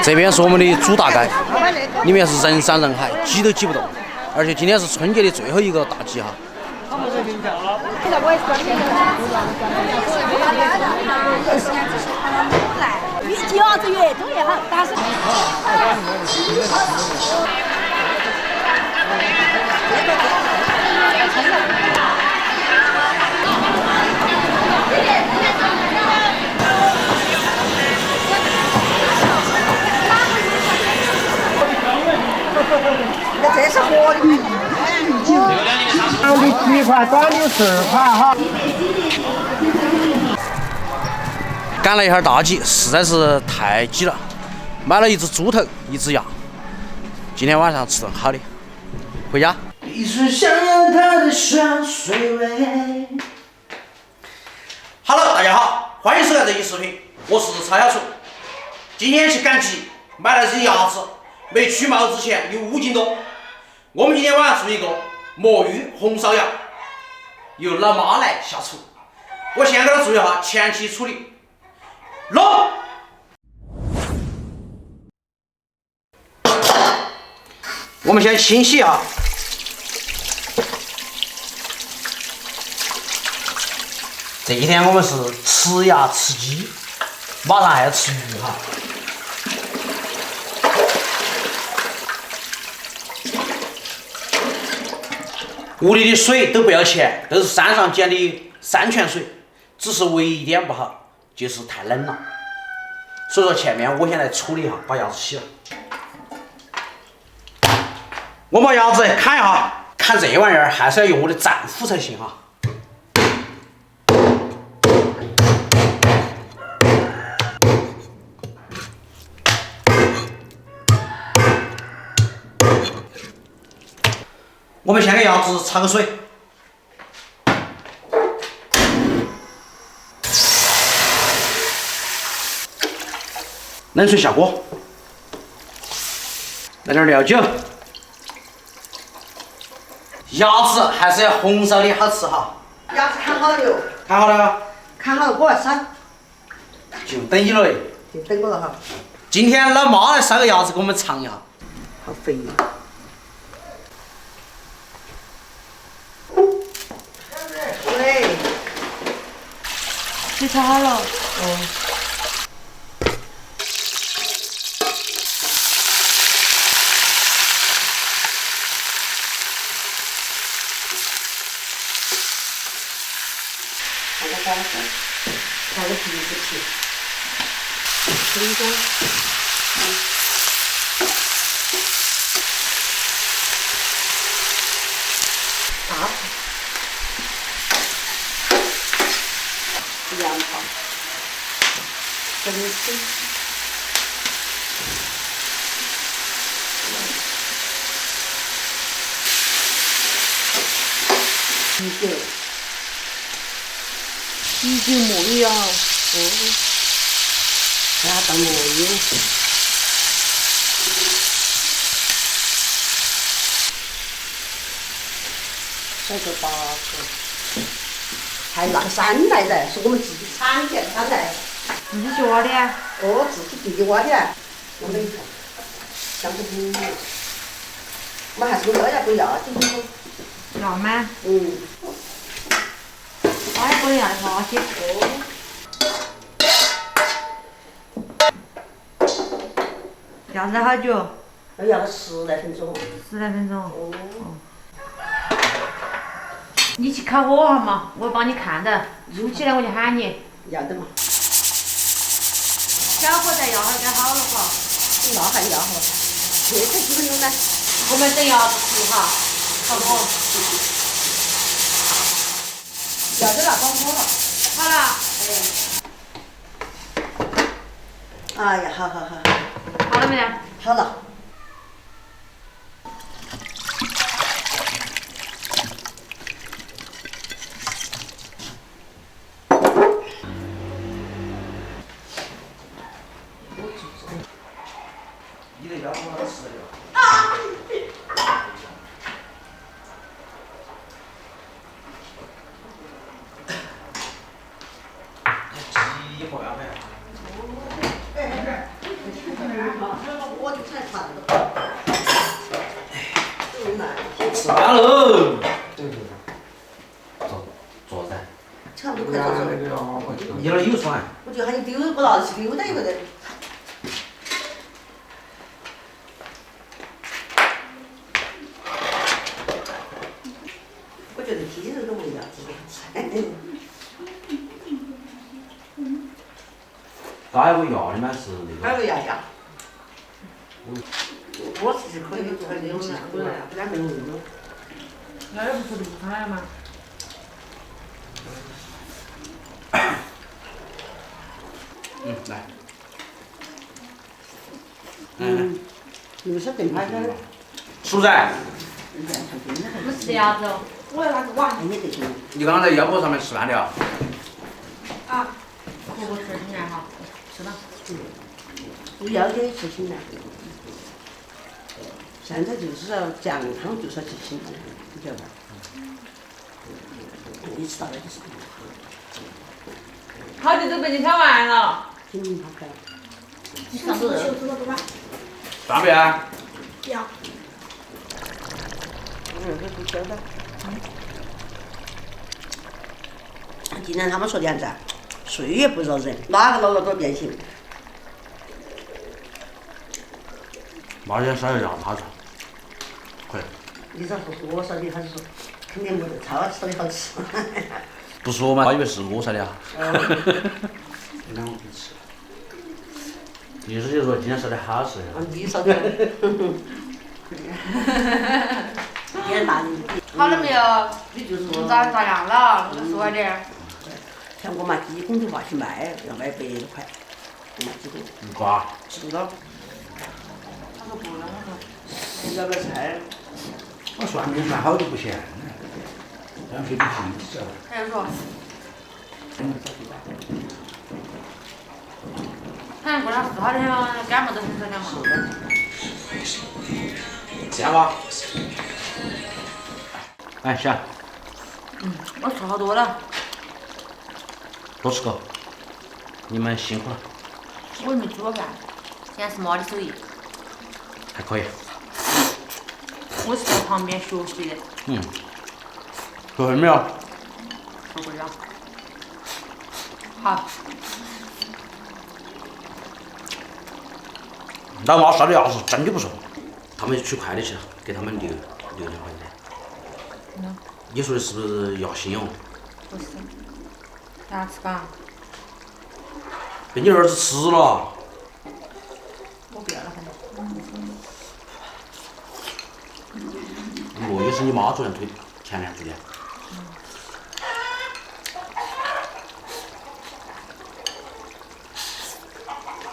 这边是我们的主大街，里面是人山人海，挤都挤不动。而且今天是春节的最后一个大集哈。比鸭子越多越好，但是。这是活的，长的10块，短的10块哈。赶了一下大集，实在是太挤了，买了一只猪头，一只鸭。今天晚上吃顿好的，回家。一直想要它的香水味。Hello， 大家好，欢迎收看这期视频，我是曹小厨。今天去赶集，买了只鸭子，没取毛之前有5斤多。我们今天晚上做一个魔芋红烧鸭，由老妈来下厨。我先给他做一下前期处理。弄。我们先清洗一下。这一天我们是吃鸭吃鸡，马上还要吃鱼哈。屋里的水都不要钱，都是山上捡的山泉水，只是唯一一点不好，就是太冷了。所以说前面我先来处理一下，把鸭子洗了。我把鸭子看一下，看这玩意儿还是要用我的战斧才行哈。我们先给鸭子焯个水，冷水下锅，来点料酒。鸭子还是要红烧的好吃哈。鸭子看好了哟，看好了，看好了锅要烧，就等你了。就等我了哈。今天老妈来烧个鸭子给我们尝一下，好肥呀！喂，你炒好了？拿个鼻子去，羊肠，真是。啤酒墨鱼啊，加到墨鱼，这个8个，还拿山来的，是我们自己产的山来。自己去挖的啊？哦，自己挖的，我们香不很。我们还是要不要紧。要吗？还不能要花些。要烧好久？要个10来分钟。10来分钟。你去烤火哈嘛，我帮你看着，入起来我就喊你。要得嘛。小火再要会儿该好了哈。那还要哈，这才几分钟呢？我们等鸭子熟哈，好不好？要得了，关火了。好了。哎呀，好。好了没得？好了。了，我吃了。鸡火要呗。我就才馋了。吃饭喽。坐噻。差不多快坐着。你那儿有船？我就喊你丢，我拿去丢在一个人。我觉得鸡肉的味道特别好吃。还有个鸭的嘛是那个。还有个鸭鸭。我是可以做那种啥子呀？不然没有味道。那也不是卤汤吗？来。又是炖排骨。熟噻。我们吃的鸭子哦。我要那个碗，也得行。你刚刚在腰果上面吃饭的啊？啊。婆婆吃进来哈，吃吧。要得吃起来。现在就是要酱汤，就是要吃起来，你晓得吧？你吃到那就是。好久都被你看完了。好看。你上多少？大不呀？要。这不晓得。既然他们说的样子，岁月不饶人，哪个老了都变形。妈也烧要鸭趴子，可以。你咋说是我烧的，还是说肯定没得超烧的好吃？不说嘛，我以为是我烧的啊。那我不吃。意思就是说今天烧的好吃。你烧的。今天大人。好了没有？你就是说。咋样了？我说点。像我买鸡公的话去卖，要卖100多块。我买鸡公。瓜。是的。他说不能，我说你要不要菜？我算命算好就不行了，这样费点劲，知道吧？他就说，反正过了4号天了，感冒都很少感冒。这样吧。哎，行。我吃好多了。多吃个。你们辛苦了。我也没煮过饭，现在是妈的手艺。还可以。我是在旁边学习的。学会没有？学会了。好。老妈烧的鸭子真的不错，他们取快递去了，给他们6两块钱。你说的是不是鸭心哦？不是。大家吃吧。被你儿子吃了。我不要了，反正。也是你妈昨天推前2天的。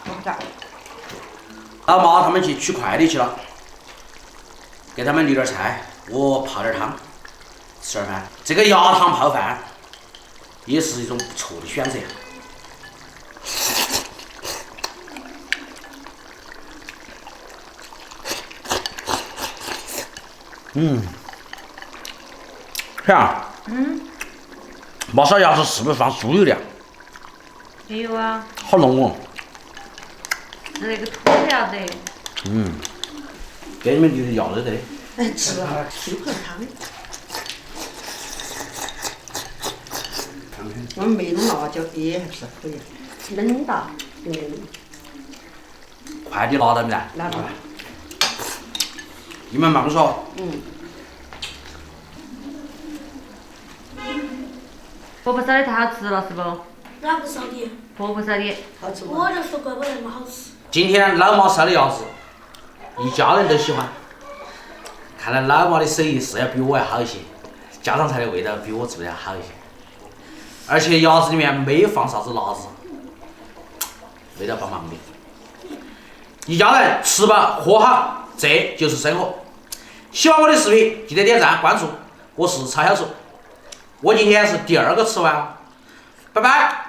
我不干。老妈他们去取快递去了，给他们留点菜，我泡点汤，吃点饭。这个鸭汤泡饭也是一种不错的选择。啥？妈烧鸭子是不是放猪油的？没有啊。好浓哦。是那个土鸭子。给你们留的鸭肉的。吃啊，7块汤。我们没弄辣椒的，还是可以。冷的，快递拿到没得？拿到。你们慢说。婆婆烧的太好吃了，是不？哪个烧的？婆婆烧的。好吃我就说怪不得那么好吃。今天老妈烧的鸭子，一家人都喜欢。看来老妈的手艺是要比我要好一些，家常菜的味道比我做的要好一些。而且鸭子里面没放啥子辣子，味道棒棒的。一家人吃饱喝好，这就是生活。喜欢我的视频，记得点赞关注。我是曹小厨，我今天是第2个吃完，拜拜。